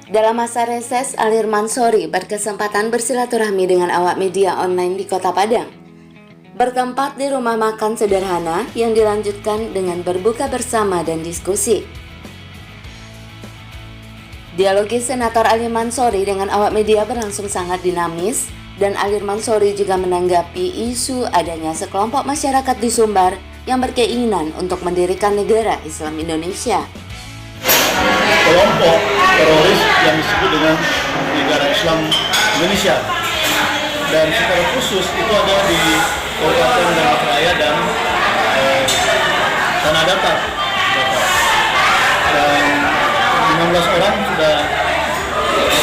Dalam masa reses, Alir Mansori berkesempatan bersilaturahmi dengan awak media online di Kota Padang. Bertempat di rumah makan sederhana yang dilanjutkan dengan berbuka bersama dan diskusi. Dialogis Senator Alir Mansori dengan awak media berlangsung sangat dinamis, dan Alir Mansori juga menanggapi isu adanya sekelompok masyarakat di Sumbar yang berkeinginan untuk mendirikan negara Islam Indonesia. Kelompok teroris yang disebut dengan negara Islam Indonesia, dan secara khusus itu ada di Kabupaten Damas Raya dan Tanah Datar, dan 16 orang sudah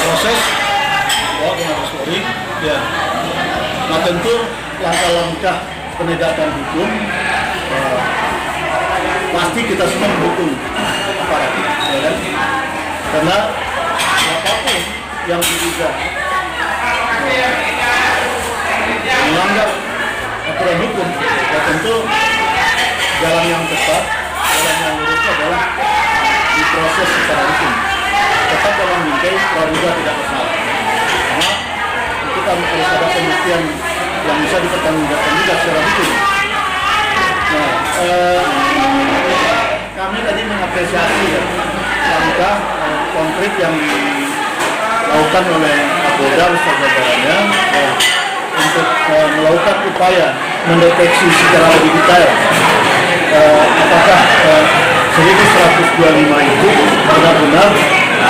proses bawa ke Mabes Polri. Ya, nah tentu langkah-langkah penegakan hukum pasti kita semua mendukung aparat, ya kan? Karena apapun yang diduga melanggar aturan hukum, ya tentu jalan yang tepat, jalan yang lurus adalah diproses secara hukum. Tetap dalam bingkai praduga tidak bersalah. Karena itu kan harus ada pembuktian yang bisa dipertanggungjawabkan juga secara hukum. Nah, kami tadi mengapresiasi langkah konkret yang dilakukan oleh Kapolda beserta jajarannya untuk melakukan upaya mendeteksi secara lebih detail apakah 1125 itu benar-benar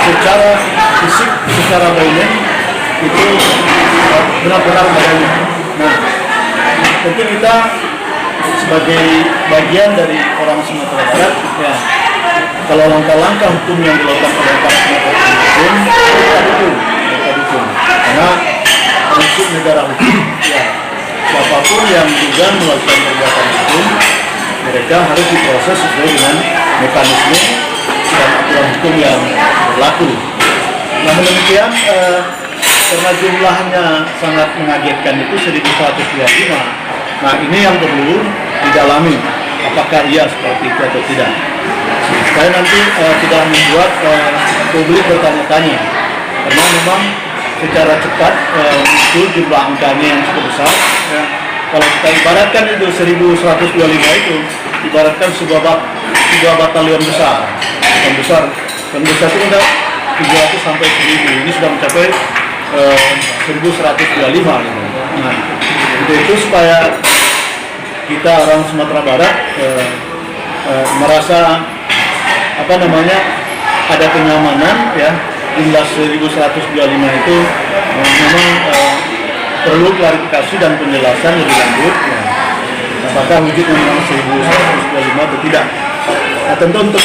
secara fisik, secara bionik itu benar-benar adanya. Nah, tentu kita sebagai bagian dari orang Sumatera Barat, ya, kalau langkah-langkah hukum yang dilakukan oleh para penegak hukum, mereka dukung. Karena prinsip negara hukum, ya, siapapun yang juga melakukan perbuatan hukum, mereka harus diproses sesuai dengan mekanisme dan aturan hukum yang berlaku. Namun demikian, karena jumlahnya sangat mengagetkan itu 1125. Nah, ini yang perlu didalami, apakah iya seperti itu atau tidak. Supaya nanti tidak membuat publik bertanya-tanya. Karena memang secara cepat itu jumlah angkanya yang cukup besar. Ya. Kalau kita ibaratkan itu 1125 itu ibaratkan sebuah batalion besar. Yang besar itu ada 300 sampai 1000. Ini sudah mencapai 1125 gitu. Nah, itu supaya kita orang Sumatera Barat merasa ada kenyamanan, ya. Jumlah 1125 itu memang perlu klarifikasi dan penjelasan lebih lanjut, ya. Apakah wujudnya memang 1125 atau tidak. Nah, tentu untuk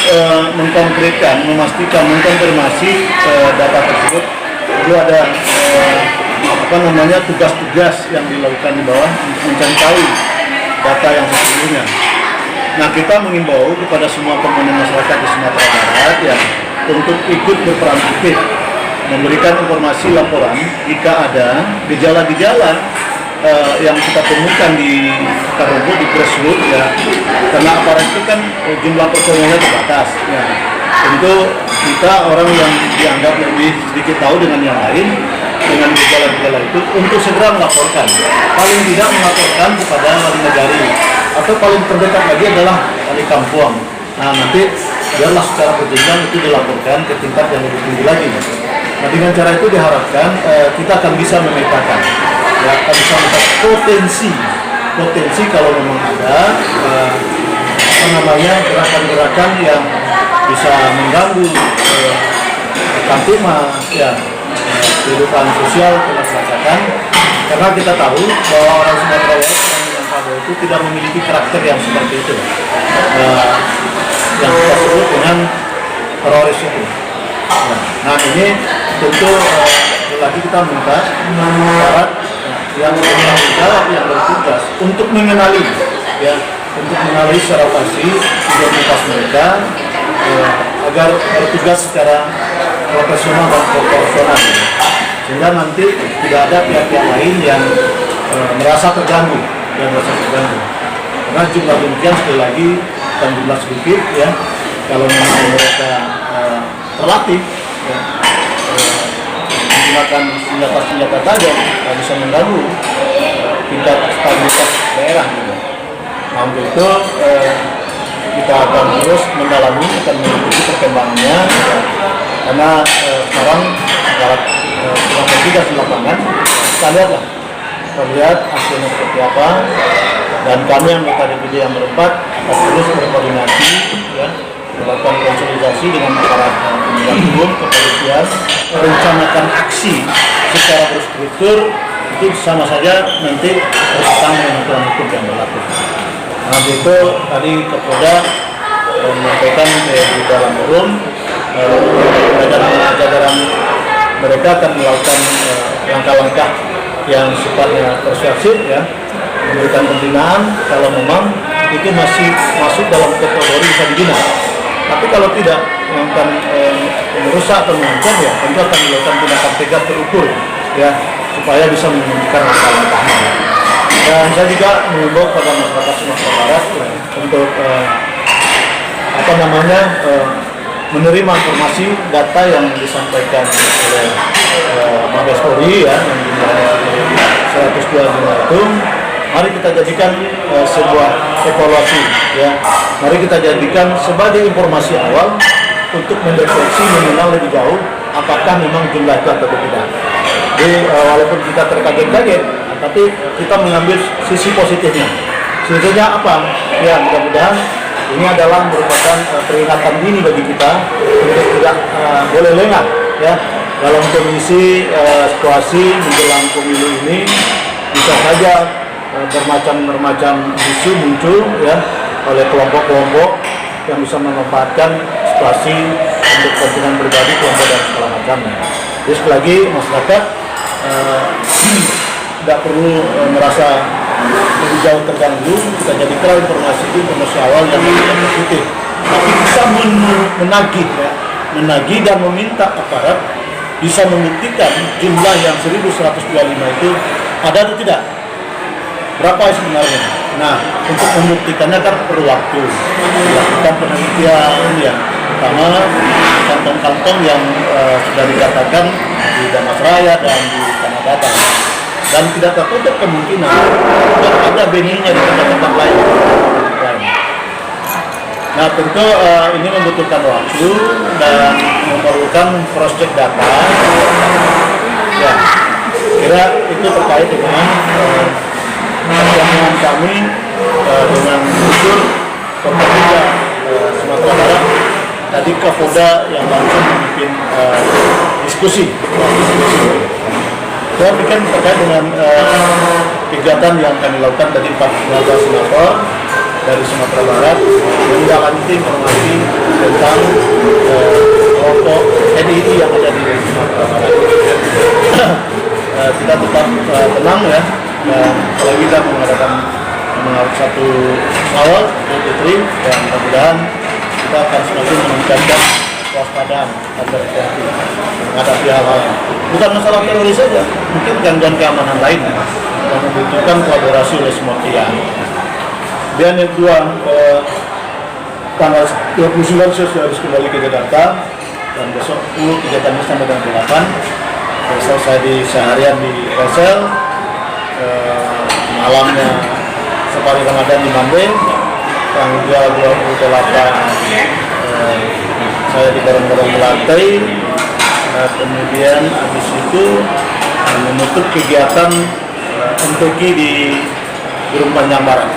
mengkonkretkan, memastikan, mengkonfirmasi data tersebut perlu ada tugas-tugas yang dilakukan di bawah mencari tahu data yang sesungguhnya. Nah, kita mengimbau kepada semua komponen masyarakat di Sumatera Barat, ya, untuk ikut berperan aktif memberikan informasi laporan jika ada gejala-gejala yang kita temukan di akar rumput, di grassroots, ya. Karena aparat itu kan jumlah personelnya terbatas, ya. Tentu kita orang yang dianggap lebih sedikit tahu dengan yang lain, dengan gejala-gejala itu, untuk segera melaporkan. Paling tidak melaporkan kepada wali negari, atau paling terdekat lagi adalah wali kampung. Nah, nanti biarlah secara berjenjang itu dilaporkan ke tingkat yang lebih tinggi lagi. Nah, dengan cara itu diharapkan kita akan bisa memetakan, ya, akan bisa melihat potensi kalau memang ada gerakan-gerakan yang bisa mengganggu kamtipmas, ya, kehidupan sosial kemasyarakatan. Karena kita tahu bahwa orang Sumatera Barat, orang Minangkabau itu tidak memiliki karakter yang seperti itu, yang kita sebut dengan teroris itu. Nah, ini tentu lagi kita minta aparat yang bertanggung jawab, yang bertugas untuk mengenali, ya, untuk mengenali secara pasti identitas mereka, agar bertugas secara profesional dan proporsional, sehingga nanti tidak ada pihak-pihak lain yang merasa terganggu, karena jumlah demikian sekali lagi dan jumlah sedikit, ya. Kalau memang mereka terlatih, ya, menggunakan senjata-senjata tajam yang bisa mengganggu tingkat stabilitas daerah gitu. Nah untuk itu kita akan terus mendalami, akan mengikuti perkembangannya karena sekarang aparat sedang bertugas di lapangan. Kita lihat hasilnya seperti apa, dan kami anggota DPD yang berempat akan terus berkoordinasi ya, melakukan konsolidasi dengan aparat penegak hukum, kepolisian, merencanakan aksi secara berstruktur. Itu sama saja nanti bertentangan dengan aturan hukum yang berlaku. Nah itu tadi Kapolda menyampaikan di dalam forum jajaran mereka akan melakukan langkah-langkah yang sifatnya persuasif ya, memberikan pembinaan kalau memang itu masih masuk dalam kategori bisa dibina. Tapi kalau tidak melakukan merusak atau mengancam ya tentu akan dilakukan tindakan tegas terukur ya, supaya bisa menunjukkan langkah-langkahnya. Dan saya juga mengimbau pada masyarakat Sumatera Barat ya, untuk menerima informasi data yang disampaikan oleh Mabes Polri ya, yang jumlahnya 125 itu. Mari kita jadikan sebuah evaluasi ya. Mari kita jadikan sebagai informasi awal untuk mendeteksi mengenal lebih jauh apakah memang jumlah itu atau tidak. Jadi walaupun kita terkaget-kaget, tapi kita mengambil sisi positifnya. Sebetulnya apa? Ya mudah-mudahan ini adalah merupakan peringatan dini bagi kita untuk tidak boleh lengah ya dalam kondisi situasi menjelang pemilu ini. Bisa saja bermacam-macam isu muncul ya oleh kelompok-kelompok yang bisa memanfaatkan situasi untuk kepentingan pribadi kelompok dan segala macamnya. Jadi sekali lagi masyarakat tidak perlu merasa lebih jauh terganggu. Kita jadikan informasi awal yang positif, tapi bisa menagih dan meminta aparat bisa membuktikan jumlah yang 1125 itu ada atau tidak, berapa sebenarnya. Nah untuk membuktikannya kan perlu waktu, dilakukan penelitian ya, pertama kantong-kantong yang sudah dikatakan di Damas Raya dan di Tanah Datar. Dan tidak tertutup kemungkinan ada benihnya di tempat-tempat lain. Nah tentu ini membutuhkan waktu dan memerlukan cross check data. Ya, kira itu terkait dengan pertemuan kami dengan unsur Kapolda Sumatera Barat. Tadi Kapolda yang langsung memimpin diskusi. Saya pikir terkait dengan kegiatan yang kami lakukan dari 14 senator dari Sumatera Barat, menindaklanjuti informasi tentang kelompok NII yang ada di Sumatera Barat. Kita tetap tenang ya, dan kalau kita mengadakan satu awal Fitri, dan mudah-mudahan kita akan semakin meningkatkan kewaspadaan agar hati-hati menghadapi hal-hal bukan masalah teroris saja, mungkin gangguan keamanan lainnya yang membutuhkan kolaborasi oleh semua pihak. Dan yang kedua, tanggal 29 saya sudah harus kembali ke Jakarta, dan besok 10 kegiatannya sampai dengan 8. Besok saya seharian di Resel, malamnya safari Ramadan di Mande, tanggal 28 saya di Gorong-Gorong Melantai. Kemudian habis itu menutup kegiatan MTQ di Gunung Panjang Barat.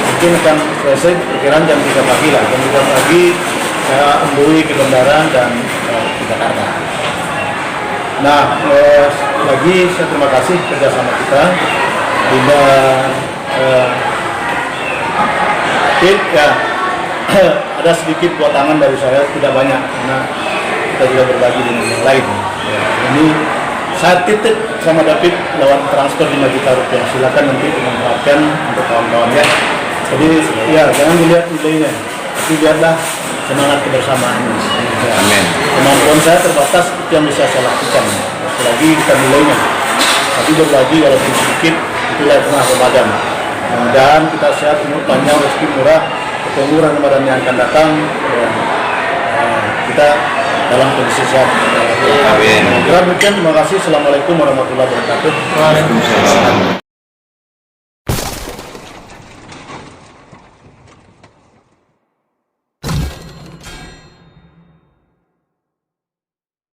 Mungkin akan selesai perkiraan jam 3 pagi lah. Jam 3 pagi saya embui ke kendaraan dan ke Jakarta. Nah, lagi saya terima kasih kerjasama kita. Bila ya ada sedikit buat tangan dari saya, tidak banyak karena kita juga berbagi dengan yang lain. Ya, ini saya titip sama David lewat transfer 5 juta rupiah. Silakan nanti dimanfaatkan untuk kawan-kawan ya. Jadi ya jangan dilihat nilainya, tapi lihatlah semangat kebersamaan. Ya. Amin. Kemampuan saya terbatas, itu yang bisa saya lakukan. Lagi kita nilainya, tapi berbagi walaupun sedikit, itulah yang pernah Ramadan. Mudah-mudahan kita sehat, umur panjang, rezeki murah, ketemu Ramadan yang akan datang. Ya, kita dalam kondisi sehat. Amin. Demikian, terima kasih. Assalamualaikum warahmatullahi wabarakatuh. Waalaikumsalam.